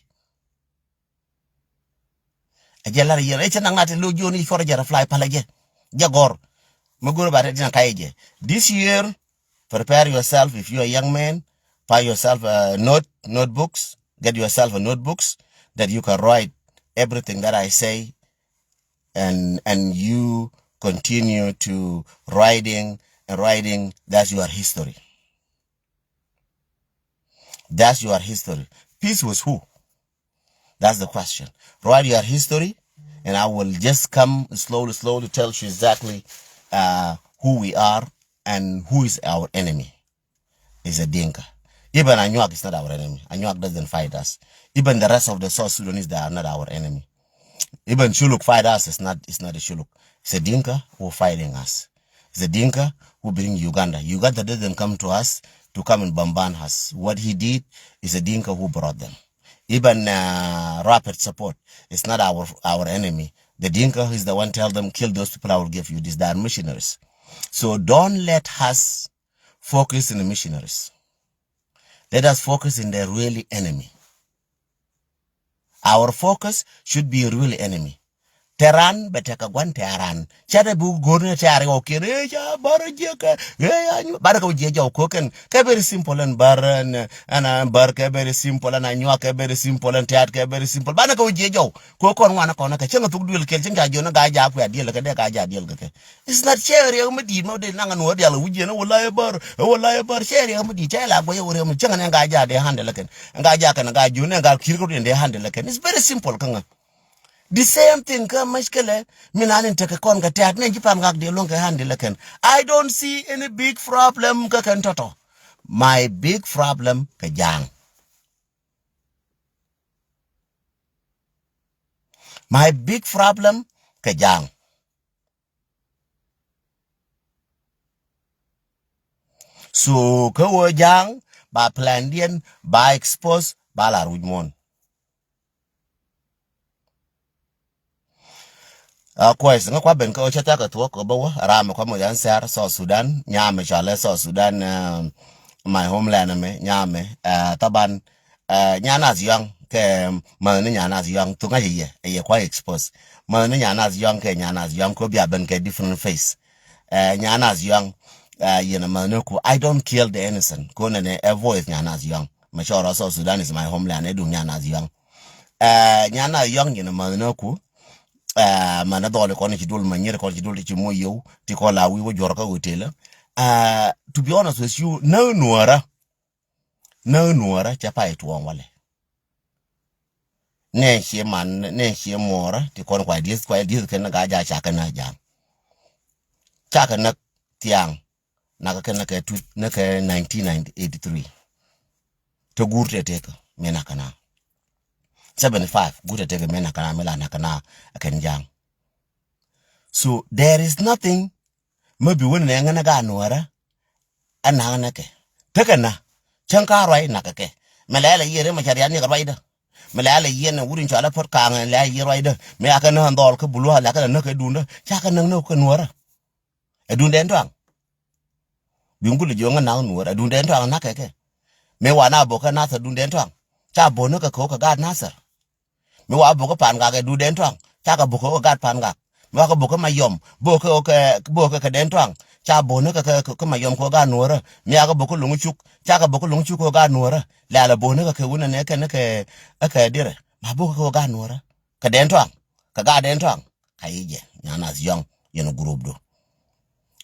Aja la yere chen ngate lo joni foraja reply palaje. Jagor. Maguro bare dina kaije. This year, prepare yourself. If you're a young man, buy yourself notebooks. Get yourself a notebooks that you can write everything that I say, and you continue to writing. That's your history. That's your history. Peace with who? That's the question. Write your history, and I will just come slowly tell you exactly who we are and who is our enemy. Is a Dinka. Even Anuak is not our enemy. Anuak doesn't fight us. Even the rest of the South Sudanese, they are not our enemy. Even Shuluk fight us. It's not a Shuluk. It's a Dinka who fighting us. It's a Dinka who bring Uganda. Uganda doesn't come to us to come and bombard us. What he did is a Dinka who brought them. Even rapid support. It's not our enemy. The Dinka is the one tell them, kill those people, I will give you this. They are missionaries. So don't let us focus on the missionaries. Let us focus in the really enemy. Our focus should be a real enemy. Teran beteka gwan teran. Chade bu gorne teare okere ja barajeka. Baraka ujeja okoken. Ke very simple and baran and bar ke very simple and anywa ke very simple and teat ke very simple. Baraka ujeja ko kon wana kona ke chenga tuk duel kel chenga jona ga ja ku adiel ke de ga ja adiel ke. It's not share yo medi mo de nanga no dial ujena wala bar share yo medi tela go yo re mo chenga ga ja de handle ken. Ga ja kan ga juna ga kirko de handle ken. It's very simple kanga. The same thing come mashkele minanin take kon ga tat ne jipan ga de longa handle ken. I don't see any big problem ka kan toto. My big problem ka jang. My big problem ka jang. So ka wo jang ba plan dien ba expose ba la rujmon. Kwes nga kwa ben ko chata ka to ko bawa rama kwa mo yan sar South Sudan nyame chale South Sudan my homeland me nyame taban nyana young ke man nyana young to nga ye kwa expose man nyana young ke nyana young ko bia ben ke different face nyana young yena man ko I don't kill the innocent ko ne avoid nyana young me sure South Sudan is my homeland edu nyana young nyana young yena man ko mana dole ko ne ci dul maniere ko ci dul ci moyo ti ko la wi wo jor ka hotela to be honest with you no nuara cha pa etu wale ne xie mora ti ko kwa dis ken ga ja cha kana ja cha kana tiang na ka kana ka tu na ka 1983 to gurte te ka mena kana 75 good take mena kana mela na kana akanjang. So there is nothing maybe when na ngana ga nuara ana ke take na chanka roi na ke melala yere ma chariani ga raida me la yen wurin chala pot ka ngan la yi roida me aka na ndol ka bulu la ka na ka dunda cha ka no ka nuora e dunde ndwang bingulu jonga na nuora dunde ndwang na ke me wana boka na sa dunde ndwang cha bono ka ko ka ga nasar me wa boka pan ga ke dunde ndwang cha ka boka ka ga pan ga me wa ka boka mayom boka ka den twang cha bono ka mayom ko ga nuora me aka boka lungu chuk cha ka boka lungu chuk ko ga nuora la bono ka wuna ne ka dire ma boka ko ga nuora ka den twang ka ga den twang kaije nyana young yen group do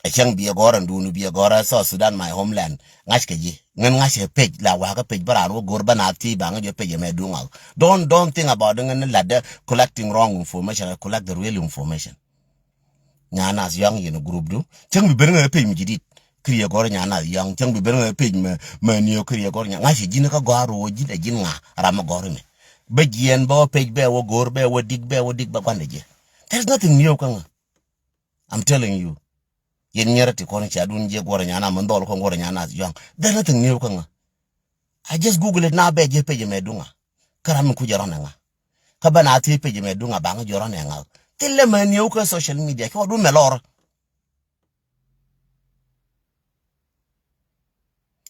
a chang bi agora ndunu bi agora so Sudan my homeland ngash ke ji ngen ngash page la wa ka page bara ro gor bana ti ba nga page me dunga don't think about ngen ladder collecting wrong information, collect the real information. Nyana young yen group do chang bi ber page mi jidit kriya gor nyana young chang bi ber page me ni kriya gor ngash ji ne ka garo ji de jin nga ram gor me be jien bo page be wo gor be wo dig ba kwande je. There's nothing new kanga. I'm telling you. Yen nyerati kono cha dun je gore nyana mandol ko gore nyana young. There's nothing new kanga. I just Google it now be je page me dunga. Karam ku jarona nga. Ka bana ti page me dunga banga jorona nga. Tille man new ko social media ko du melor.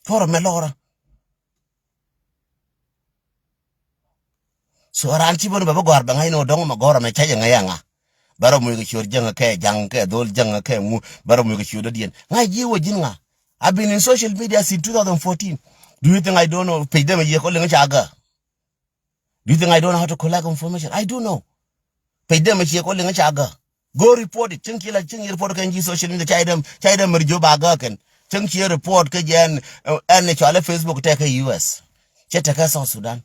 For melora. So aranchi bon baba gor banga ino dong ma gora me chaje nga yanga. Bara mu yiki janga ke jang ke dol janga ke mu bara mu yiki dien ngai jiwo jinga. I've been in social media since 2014. Do you think I don't know page them ye calling chaga? Do you think I don't know how to collect information? I do know. Page them ye calling chaga. Go report it. Chinki report kan ji social media chaidam merjo baga kan. Chinki report ke jen and chale Facebook take US. Cheta ka South Sudan.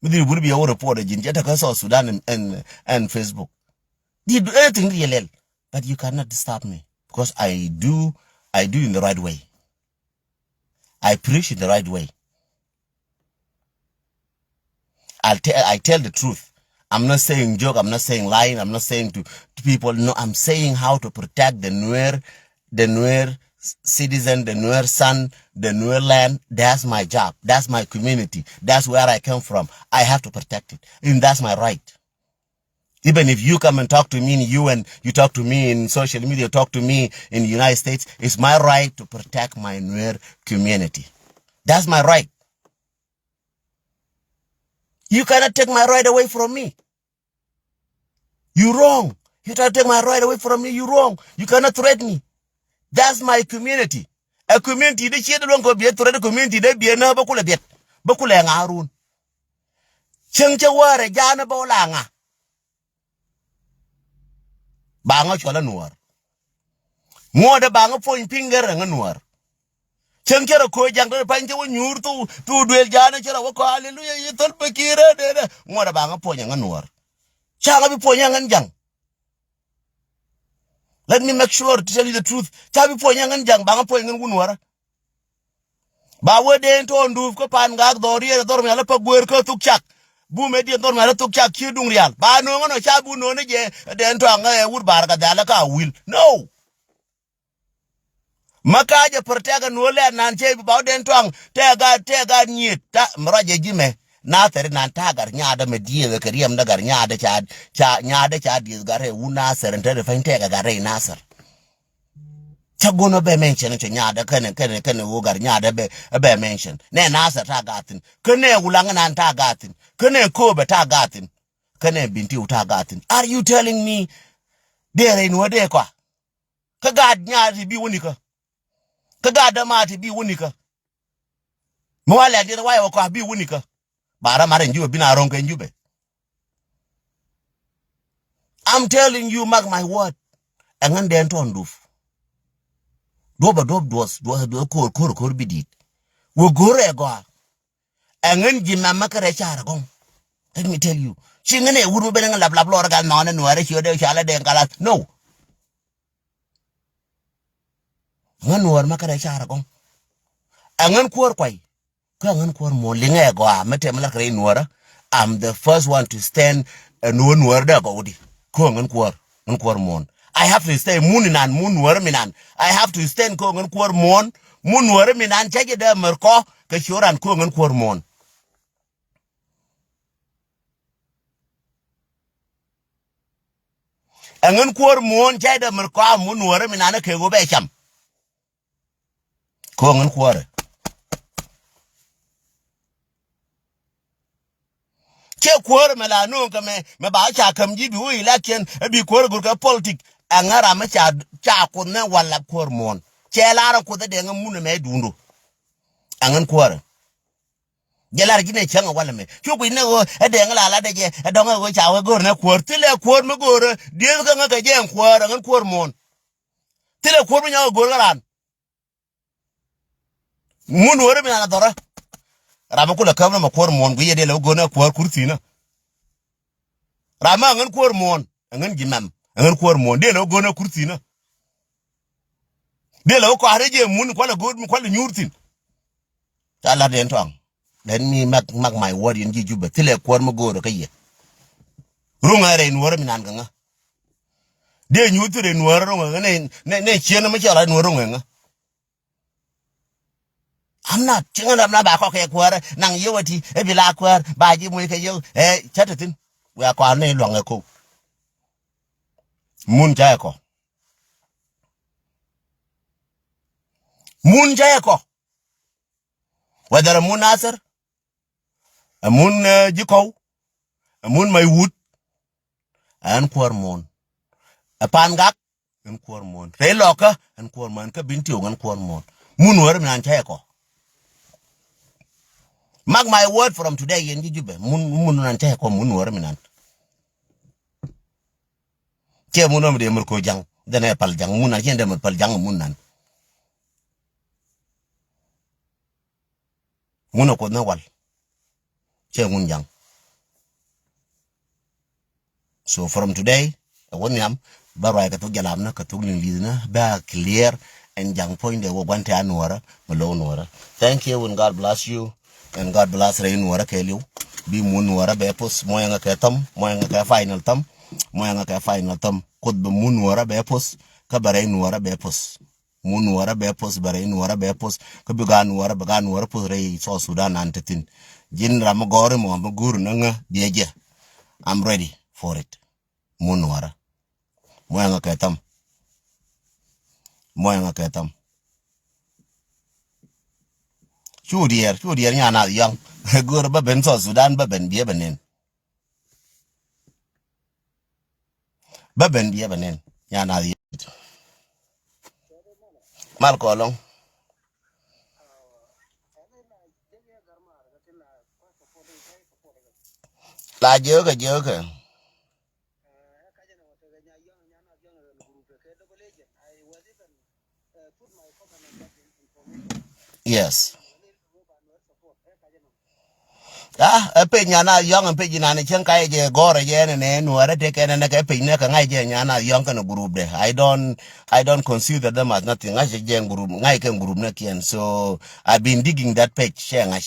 Midi buru bi report jin cheta ka South Sudan and Facebook. Did anything real, but you cannot stop me because I do in the right way. I preach in the right way. I tell the truth. I'm not saying joke. I'm not saying lying. I'm not saying to people. No, I'm saying how to protect the Nuer citizen, the Nuer son, the Nuer land. That's my job. That's my community. That's where I come from. I have to protect it, and that's my right. Even if you come and talk to me and you talk to me in social media, talk to me in the United States, it's my right to protect my Nuer community. That's my right. You cannot take my right away from me. You're wrong. You try to take my right away from me, you're wrong. You cannot threaten me. That's my community. A community, the shit don't go be a threat community, they be another bakula bet. Bakula ngarun. Chengcha ware jana bolanga. Banga chola nuar. Ngoda banga point finger nga nuar. Chengkera ko jangre panje wo nyur tu duel jana chera wo hallelujah yitol pekira de ngoda banga ponya nga nuar. Changa bi ponya nga jang. Let me make sure to tell you the truth. Chabi ponya nga jang banga ponya nga nuar. Ba wo de to ndu ko pan ga dori dor me ala pa gwer ko tukchak. Bu me di dor me ala tukchak ki dung real. Ba no ngono chabu no ne je de to nga wur bar ga dala ka will. No. Makaja pertega nuole nan che ba den twang tega nyit ta mraje jime na tere nan tagar nyada me die ke riem dagar nyada cha dis gare una serente fain tega gare nasar chagono be mention che nyada kene wo gar nyada be mention ne nasar tagatin kene ulanga nan tagatin kene ko be tagatin kene binti utagatin. Are you telling me there in wode kwa kagad nyadi bi wonika kagada mati bi wunika mwale adira wayo kwa bi wunika bara mare njube bina ronke njube. I'm telling you, mark my word. Angan den to nduf doba dos kor bidit wo gore go angan jima makare chara gong. Let me tell you, chingene wuru benanga lab lor gal nona nuare chode chala den kala no ngan nuar makare chara gong angan kuor kwai ka ngan kuor mo linga go amete mala kare nuara. I'm the first one to stand nuar da go di ko ngan kuor mon. I have to stay muninan mun nuar minan. I have to stand ko ngan kuor mon mun nuar minan chaje da merko ka shoran ko ngan kuor mon. angen kwor mon chaida mer ko mun wore mi nana ke go be cham ko ngen kwore ke kwor me la no ka me ba cha kam ji bi wi lakin bi kwor gur ka politik angara ma cha ko ne wala kwor mon che lara ko de ngam mun me dundo angen kwore jelar gine changa wala me chuku ne go de ngala la de je do ngo cha we gor na kwor tile kwor me gor de ga nga je kwor angen kwor mon tile kwor me nya gor garan mun wore mi na dora rama kula kabna ma kwor mon guye de la go na kwor kurtina rama ngan kwor mon ngan jimam ngan kwor mon de la go na kurtina de la ko hareje mun kwala god mi kwala nyurtin ta la den tong den mi mak my word yin jijube tile kwor mo go kaye runga re nwor mi nan nga de nyutre nwor runga ne chiena ma chala nwor runga I'm not chinga na ba ko ke kwar nang yewati e bila kwar ba ji mu ke yo chatatin we akwa ne longa ko mun jaya ko whether mun asar mun jiko mun may wut an kwar mon pangak an kwar mon re loka an kwar mon ka binti an kwar mon mun wor mi an jaya ko mark my word from today yen jijube mun nan jaya ko mun wor mi nan ke munom de mur ko jang dana pal jang mun na yende mur pal jang mun nan mun ko na wal ke mun jang so from today won yam barwa ka to jalam na ka to lina ba clear and jang point de wo bante anwara malo nwara. Thank you and God bless you and God bless rain nwara ke liu bi mun nwara be pos moyanga ka tam moyanga ka final tam moyanga ka final tam kod be mun nwara be pos ka bare nwara be pos mun nwara be pos bare nwara be pos ka bi gan nwara pos re so Sudan antetin jin ram gore mo gur nga bieje I'm ready for it mun nwara moyanga ka tam chudier nyana yang gur ba ben so Sudan ba ben bie benen nyana mal ko long la joga yes pe nyana yang pe jina ne chen kai je gore je ne nuare te ken ne ke pe ne ka ngai je nyana yang kan group de I don't consider them as nothing ngai je group ngai ken group ne kien so I've been digging that page she ngai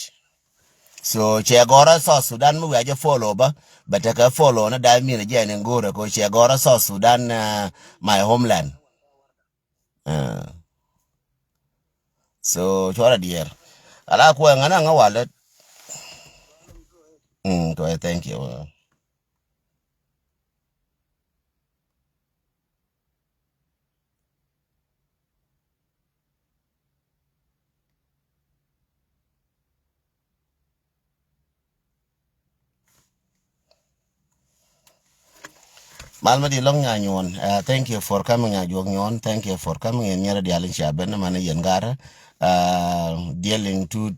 so che gore so Sudan mu ya follow ba but ka follow na da mi ne je ne ngore ko che gore so Sudan my homeland so chora dier ala ko ngana ngawale thank you Malmadi long nyon thank you for coming nyon thank you for coming in nyara dialin shaben man yen gara dealing to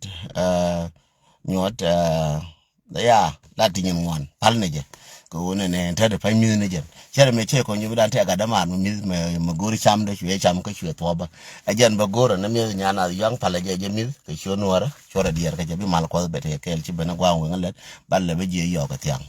nyot ya lati nyem ngwan palneje ko wona ne tade pa mi ne je chere me che ko nyu dan te ga dama me gori cham de chwe cham ka chwe toba ajen ba goro na mi nyana yang palaje je mi ke chonora chora dier ka je bi mal ko bete kel ci bena gwa ngale balle be je yo ka tiang